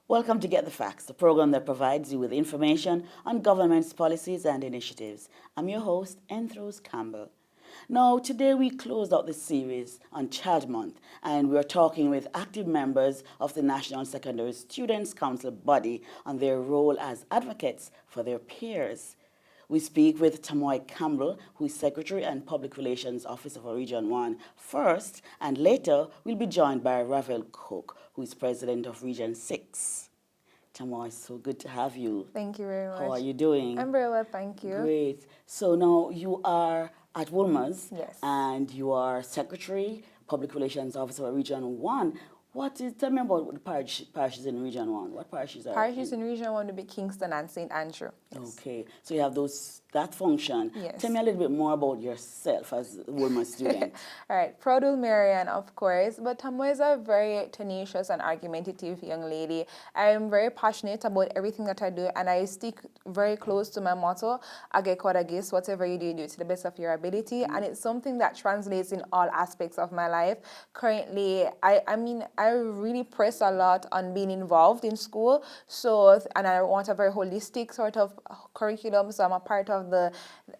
Welcome to Get the Facts, the program that provides you with information on government's policies and initiatives. I'm your host, Enthros Campbell. Now, today we closed out this series on Child Month, and we're talking with active members of the National Secondary Students' Council body on their role as advocates for their peers. We speak with Tamoy Campbell, who is Secretary and Public Relations Officer for Region 1 first, and later we'll be joined by Ravelle, who is President of Region 6. Tamoy, so good to have you. Thank you very much. How are you doing? I'm very well, thank you. Great. So now you are at Wolmer's, yes, and you are Secretary, Public Relations Officer for Region 1. Tell me about the parishes in Region 1. What parishes are Parishes in Region 1 would be Kingston and St. Andrew. Yes. Okay, so you have that function. Yes. Tell me a little bit more about yourself as a Wolmer student. All right, proud Wolmerian, of course, but Tamoy is a very tenacious and argumentative young lady. I am very passionate about everything that I do, and I stick very close to my motto, Agekwadagis, whatever you do, do it to the best of your ability, and it's something that translates in all aspects of my life. Currently, I really press a lot on being involved in school, and I want a very holistic sort of curriculum, so I'm a part of the,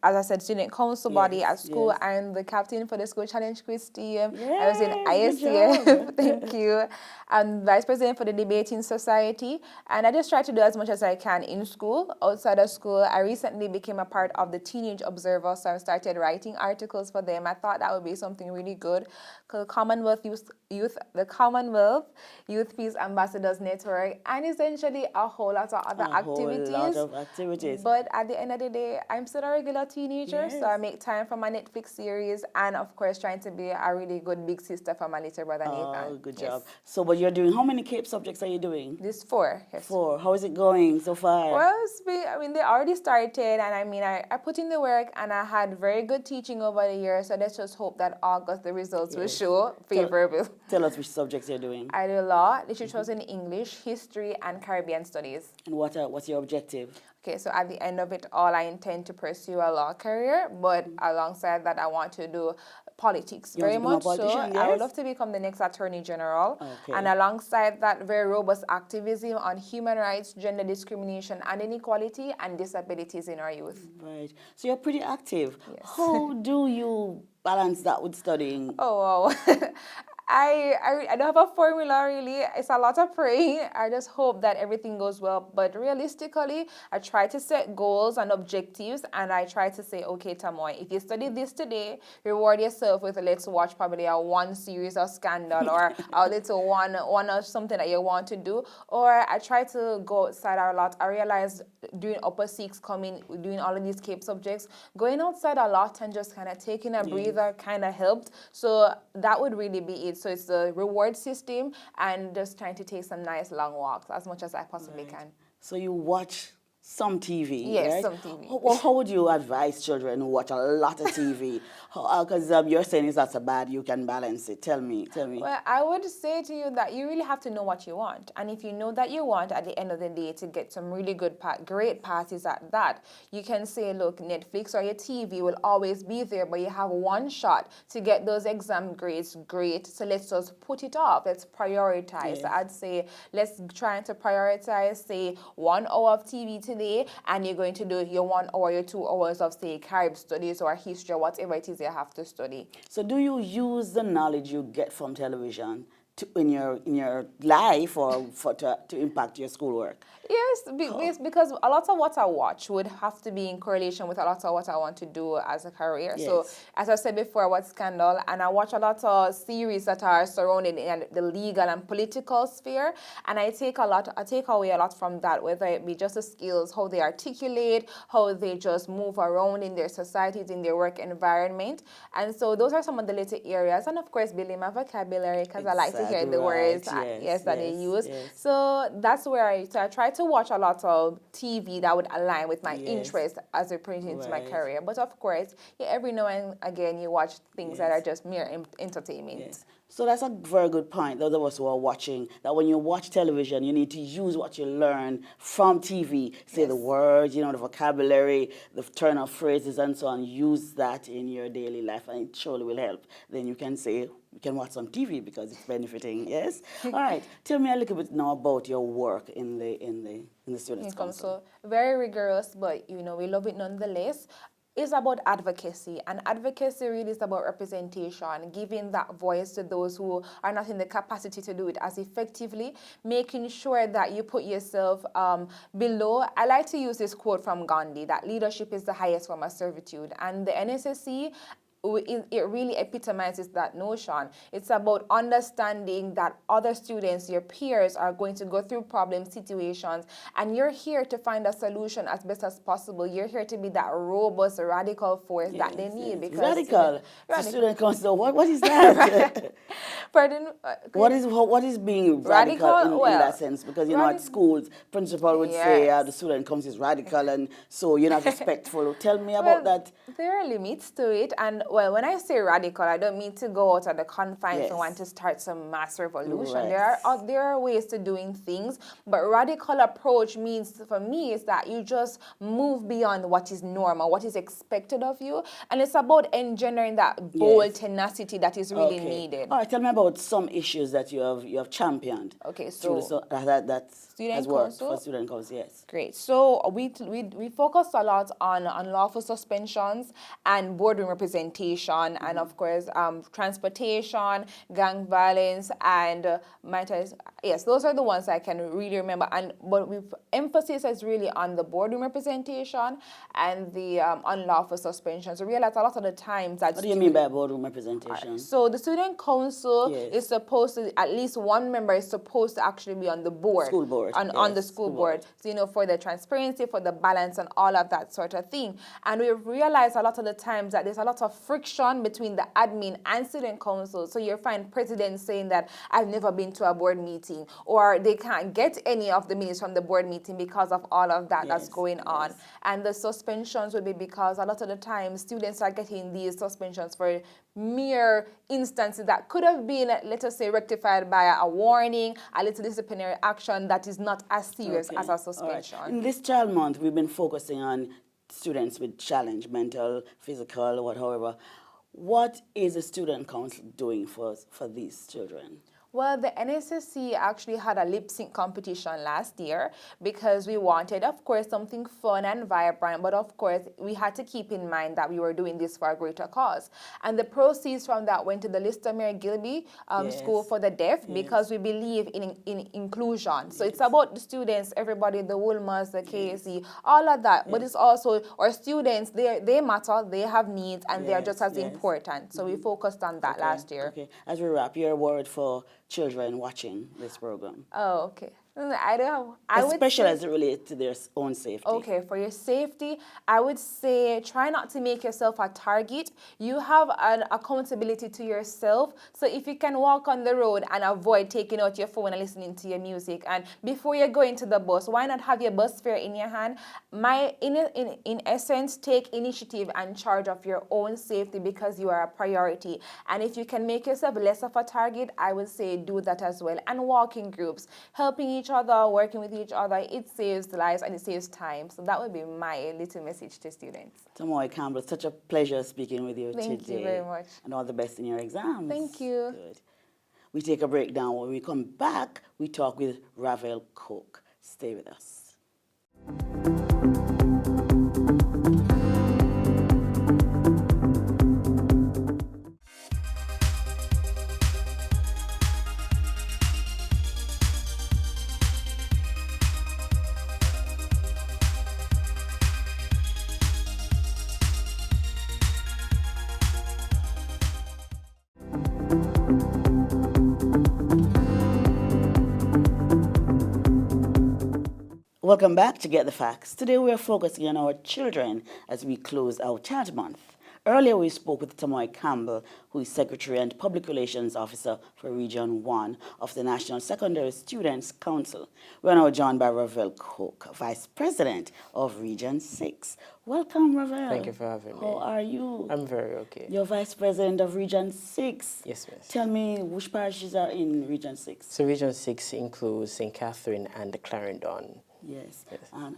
as I said, student council body at school. Yes. I'm the captain for the school challenge quiz team. Yay, I was in ISCF, thank you. I'm vice president for the debating society, and I just try to do as much as I can in school. Outside of school, I recently became a part of the Teenage Observer, so I started writing articles for them. I thought that would be something really good. The Commonwealth Youth Peace Ambassadors Network, and essentially a whole lot of other activities. But at the end of the day, I'm still a regular teenager, so I make time for my Netflix series, and of course trying to be a really good big sister for my little brother Nathan. Oh, good job. So, but you're doing, how many CAPE subjects are you doing? This 4. Yes. 4. How is it going so far? Well, they already started, and I put in the work, and I had very good teaching over the years, so let's just hope that August the results will show favorable. Tell us which subjects you're doing. I do law, literature in English, history, and Caribbean studies. And what's your objective? Okay, so at the end of it all, I intend to pursue a law career, but alongside that, I want to do politics. Very much so. Yes. I would love to become the next Attorney General. Okay. And alongside that, very robust activism on human rights, gender discrimination, and inequality, and disabilities in our youth. Right. So you're pretty active. Yes. How do you balance that with studying? Oh, wow. I don't have a formula, really. It's a lot of praying. I just hope that everything goes well. But realistically, I try to set goals and objectives, and I try to say, okay, Tamoy, if you study this today, reward yourself with, let's watch probably a one series of Scandal or a little one or something that you want to do. Or I try to go outside a lot. I realize doing upper 6 doing all of these CAPE subjects, going outside a lot and just kind of taking a breather kind of helped. So that would really be it. So it's the reward system and just trying to take some nice long walks as much as I possibly can. So you watch some TV, yes, right? some TV. How would you advise children who watch a lot of TV? Because you're saying it's not so bad, you can balance it. Tell me. Well, I would say to you that you really have to know what you want. And if you know that you want, at the end of the day, to get some really good, great parties at that, you can say, look, Netflix or your TV will always be there, but you have one shot to get those exam grades great. So let's just put it off. Let's prioritize. Yes. So I'd say let's try to prioritize, say, 1 hour of TV today, and you're going to do your 1 hour, your 2 hours of, say, Carib studies or history or whatever it is you have to study. So do you use the knowledge you get from television in your life or to impact your schoolwork? Yes, because a lot of what I watch would have to be in correlation with a lot of what I want to do as a career. Yes. So, as I said before, I watch Scandal, and I watch a lot of series that are surrounded in the legal and political sphere, and I take away a lot from that, whether it be just the skills, how they articulate, how they just move around in their societies, in their work environment. And so those are some of the little areas, and of course, building my vocabulary, because I like to to hear the words, yes, that they yes, use. yes. So that's where I try to watch a lot of TV that would align with my Yes. interest as it pertains to my Right. career. But of course, every now and again you watch things that Yes. are just mere entertainment. Yes. So that's a very good point. Those of us who are watching, that when you watch television, you need to use what you learn from TV. Say the Yes. words, the vocabulary, the turn of phrases, and so on. Use that in your daily life, and it surely will help. Then you can say, you can watch some TV because it's benefiting. Yes. All right. Tell me a little bit now about your work in the Students' Council. So very rigorous, but we love it nonetheless. It's about advocacy, and advocacy really is about representation, giving that voice to those who are not in the capacity to do it as effectively, making sure that you put yourself below. I like to use this quote from Gandhi, that leadership is the highest form of servitude, and the NSSC, it really epitomizes that notion. It's about understanding that other students, your peers, are going to go through problem situations, and you're here to find a solution as best as possible. You're here to be that robust, radical force that they need. Because radical. The student council. What is that? Pardon? What is being radical in that sense? Because at schools, principal would say the student council is radical, and so you're not respectful. Tell me about that. There are limits to it, and when I say radical, I don't mean to go out of the confines and want to start some mass revolution. Right. There are ways to doing things, but radical approach means, for me, is that you just move beyond what is normal, what is expected of you, and it's about engendering that bold tenacity that is really needed. All right, tell me about some issues that you have championed. Okay, so that has worked council? For student council, yes. Great. So we focus a lot on unlawful suspensions and boardroom representation, and of course transportation, gang violence, and those are the ones I can really remember. But emphasis is really on the boardroom representation and the unlawful suspensions. So we realize a lot of the times that. What do you mean by boardroom representation? So the student council is supposed to, at least one member is supposed to actually be on the board. School board. On the school board. So, for the transparency, for the balance, and all of that sort of thing. And we realize a lot of the times that there's a lot of friction between the admin and student council. So you find presidents saying that I've never been to a board meeting, or they can't get any of the minutes from the board meeting because of all of that that's going on. And the suspensions would be because a lot of the time students are getting these suspensions for mere instances that could have been, let us say, rectified by a warning, a little disciplinary action that is not as serious as a suspension. Right. In this Child Month, we've been focusing on students with challenge, mental, physical, whatever. What is the Student Council doing for these children? Well, the NSSC actually had a lip sync competition last year because we wanted, of course, something fun and vibrant, but of course, we had to keep in mind that we were doing this for a greater cause. And the proceeds from that went to the Lister Mary Gilby School for the Deaf because we believe in inclusion. So it's about the students, everybody, the Woolmers, the KSE, all of that. But it's also our students, they matter, they have needs, and they are just as important. So we focused on that last year. Okay. As we wrap, your word for children watching this program. Oh, okay. I don't know. Especially as it relates to their own safety. Okay, for your safety, I would say try not to make yourself a target. You have an accountability to yourself. So if you can walk on the road and avoid taking out your phone and listening to your music, and before you're going to the bus, why not have your bus fare in your hand? In essence, take initiative and charge of your own safety because you are a priority. And if you can make yourself less of a target, I would say do that as well. And walk in groups, helping each other, working with each other, it saves lives and it saves time. So that would be my little message to students. Tamoy, Campbell, such a pleasure speaking with you today. Thank you very much. And all the best in your exams. Thank you. Good. We take a break now. When we come back, we talk with Ravelle Cook. Stay with us. Welcome back to Get the Facts. Today we are focusing on our children as we close our Child Month. Earlier, we spoke with Tamoy Campbell, who is Secretary and Public Relations Officer for Region 1 of the National Secondary Students Council. We're now joined by Ravelle Cook, Vice President of Region 6. Welcome, Ravelle. Thank you for having me. How are you? I'm very okay. You're Vice President of Region 6. Yes, miss. Tell me which parishes are in Region 6. So Region 6 includes St. Catherine and Clarendon. Yes. And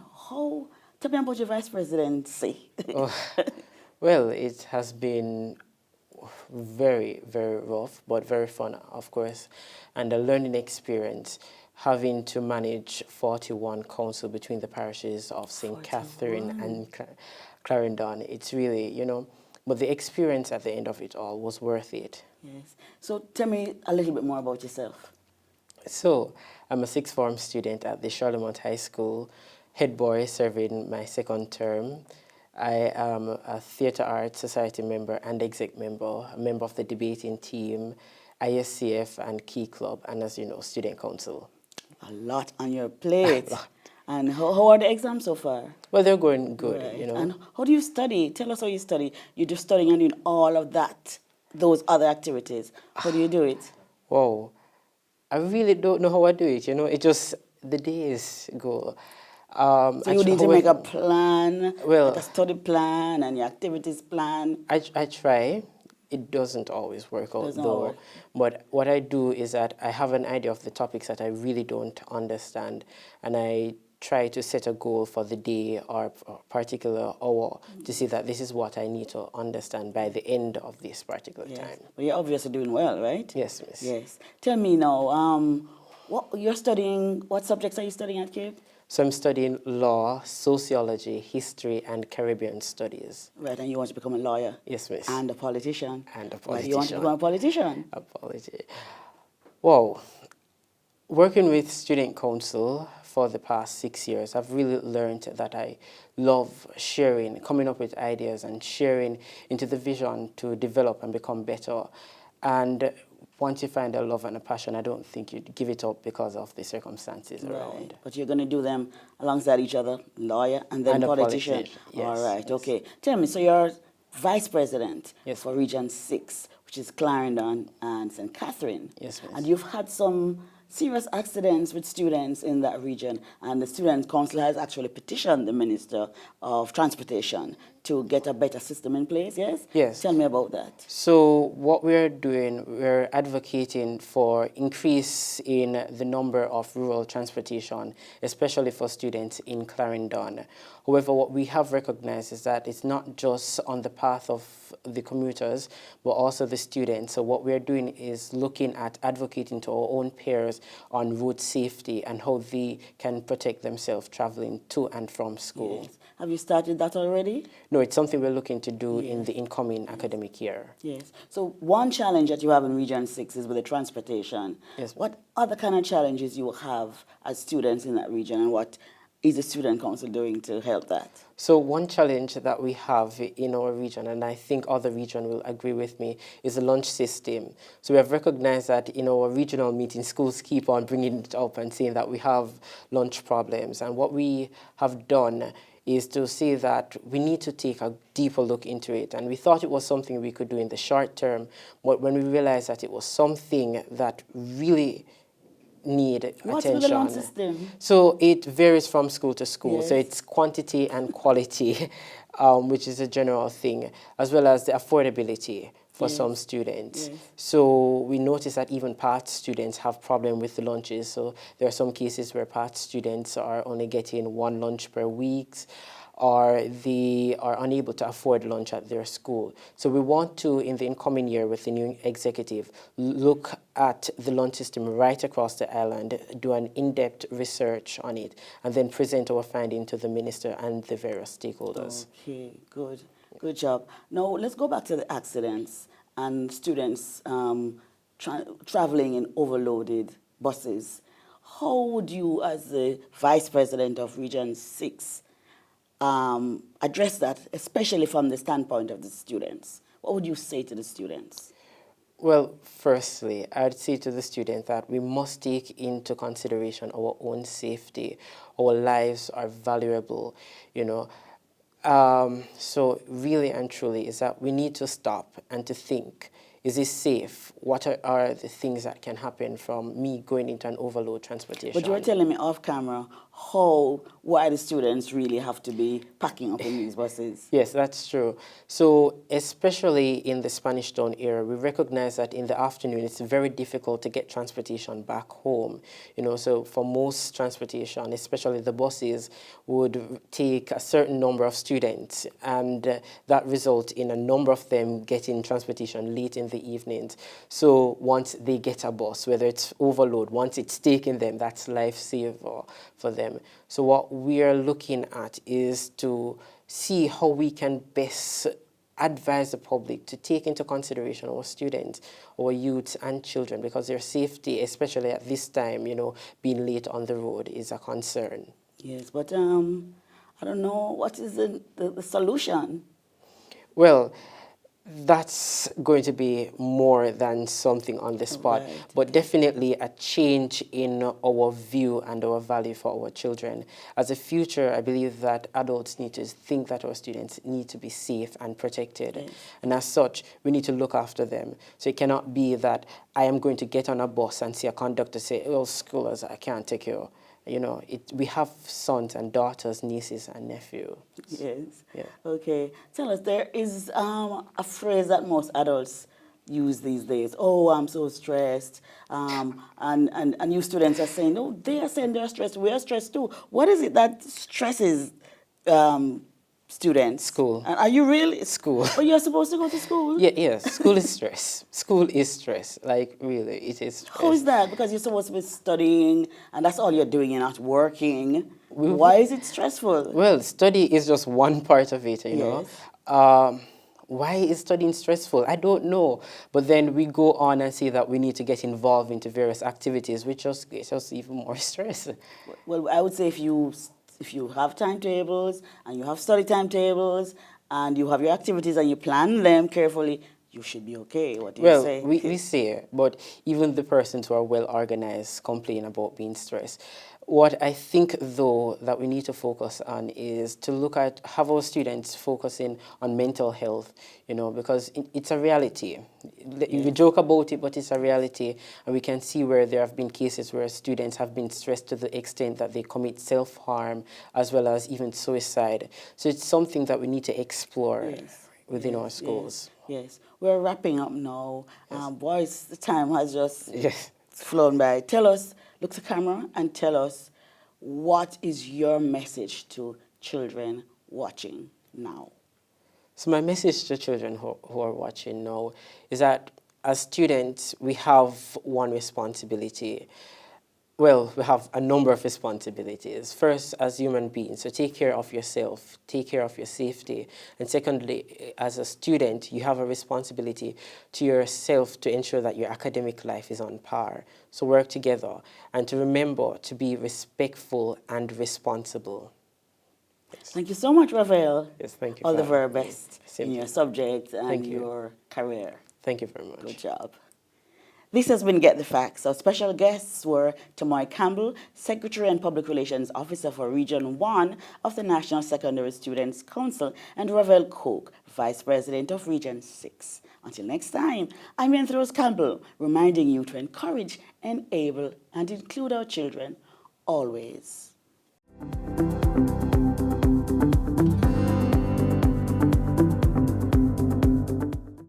tell me about your Vice Presidency. Oh, well, it has been very, very rough, but very fun, of course, and a learning experience, having to manage 41 council between the parishes of St. Catherine and Clarendon. It's really, but the experience at the end of it all was worth it. Yes. So tell me a little bit more about yourself. So I'm a sixth form student at the Charlemont High School, head boy serving my second term. I am a Theatre Arts Society member and exec member, a member of the debating team, ISCF and Key Club, and as you know, Student Council. A lot on your plate. And how are the exams so far? Well, they're going good, Right. And how do you study? Tell us how you study. You're just studying and doing all of that, those other activities. How do you do it? Wow. I really don't know how I do it, It just, the days go. So you need to make a plan, like a study plan and your activities plan. I try. It doesn't always work out though. But what I do is that I have an idea of the topics that I really don't understand, and I try to set a goal for the day or a particular hour to see that this is what I need to understand by the end of this particular time. Well, you're obviously doing well, right? Yes, miss. Yes. Tell me now, what subjects are you studying at Cape? So I'm studying law, sociology, history, and Caribbean studies. Right, and you want to become a lawyer? Yes, miss. And a politician? And a politician. Why do you want to become a politician? A politician. Wow. Working with Student Council for the past 6 years, I've really learned that I love sharing, coming up with ideas and sharing into the vision to develop and become better. And once you find a love and a passion, I don't think you'd give it up because of the circumstances around. But you're going to do them alongside each other, lawyer and then politician. Yes, All right, yes. okay. Tell me, so you're vice president Yes. for Region 6, which is Clarendon and St. Catherine. Yes, miss. And you've had some serious accidents with students in that region, and the Student Council has actually petitioned the Minister of Transportation to get a better system in place, yes? Yes. Tell me about that. So what we're doing, we're advocating for increase in the number of rural transportation, especially for students in Clarendon. However, what we have recognized is that it's not just on the path of the commuters, but also the students. So what we're doing is looking at advocating to our own peers on road safety and how they can protect themselves traveling to and from school. Yes. Have you started that already? No, it's something we're looking to do in the incoming academic year. Yes. So one challenge that you have in Region 6 is with the transportation. Yes. What other kind of challenges you have as students in that region, and what is the Student Council doing to help that? So one challenge that we have in our region, and I think other regions will agree with me, is the lunch system. So we have recognized that in our regional meetings, schools keep on bringing it up and saying that we have lunch problems. And what we have done is to say that we need to take a deeper look into it. And we thought it was something we could do in the short term, but when we realized that it was something that really need attention. What's with the lunch system? So it varies from school to school. Yes. So it's quantity and quality, which is a general thing, as well as the affordability for some students. Yes. So we notice that even part students have problem with the lunches. So there are some cases where part students are only getting one lunch per week, or they are unable to afford lunch at their school. So we want to, in the incoming year with the new executive, look at the lunch system right across the island, do an in-depth research on it, and then present our finding to the minister and the various stakeholders. Okay, good. Good job. Now, let's go back to the accidents and students traveling in overloaded buses. How would you, as the Vice President of Region 6, address that, especially from the standpoint of the students? What would you say to the students? Well, firstly, I'd say to the student that we must take into consideration our own safety. Our lives are valuable, So really and truly is that we need to stop and to think, is this safe? What are the things that can happen from me going into an overload transportation? But you were telling me off camera why the students really have to be packing up in these buses. Yes, that's true. So especially in the Spanish Town area, we recognize that in the afternoon it's very difficult to get transportation back home. So for most transportation, especially the buses, would take a certain number of students, and that results in a number of them getting transportation late in the evenings. So once they get a bus, whether it's overload, once it's taking them, that's lifesaver for them. So what we are looking at is to see how we can best advise the public to take into consideration our students, our youths and children, because their safety, especially at this time, being late on the road is a concern. Yes, but I don't know, what is the solution? Well, that's going to be more than something on the spot, Right, but definitely a change in our view and our value for our children. As a future, I believe that adults need to think that our students need to be safe and protected. Yes. And as such, we need to look after them. So it cannot be that I am going to get on a bus and see a conductor say, oh, schoolers, I can't take you. We have sons and daughters, nieces and nephews. Yes. Yeah. Okay. Tell us, there is a phrase that most adults use these days. Oh, I'm so stressed. And you students are saying, no, they are saying they're stressed. We are stressed too. What is it that stresses students? School. And are you really? School. But you're supposed to go to school? Yeah. School is stress. School is stress. Like, really, it is stress. How is that? Because you're supposed to be studying, and that's all you're doing. You're not working. Why is it stressful? Well, study is just one part of it, you know. Why is studying stressful? I don't know. But then we go on and say that we need to get involved into various activities, which just gets us even more stress. Well, I would say if you have timetables and you have study timetables and you have your activities and you plan them carefully, you should be okay. What do you say? Well, we say, but even the persons who are well organized complain about being stressed. What I think, though, that we need to focus on is to have our students focusing on mental health, because it's a reality. We joke about it, but it's a reality. And we can see where there have been cases where students have been stressed to the extent that they commit self-harm as well as even suicide. So it's something that we need to explore within our schools. Yes. We're wrapping up now. Boys, the time has just Yes. flown by. Tell us, look to camera and tell us, what is your message to children watching now? So my message to children who are watching now is that as students, we have one responsibility. Well, we have a number of responsibilities. First, as human beings, so take care of yourself, take care of your safety. And secondly, as a student, you have a responsibility to yourself to ensure that your academic life is on par. So work together and to remember to be respectful and responsible. Yes. Thank you so much, Ravelle. Yes, thank you. All the very best in your you. subject and Thank you. your career. Thank you very much. Good job. This has been Get the Facts. Our special guests were Tamoy Campbell, Secretary and Public Relations Officer for Region 1 of the National Secondary Students' Council, and Ravelle Cook, Vice President of Region 6. Until next time, I'm Rose Campbell, reminding you to encourage, enable, and include our children always.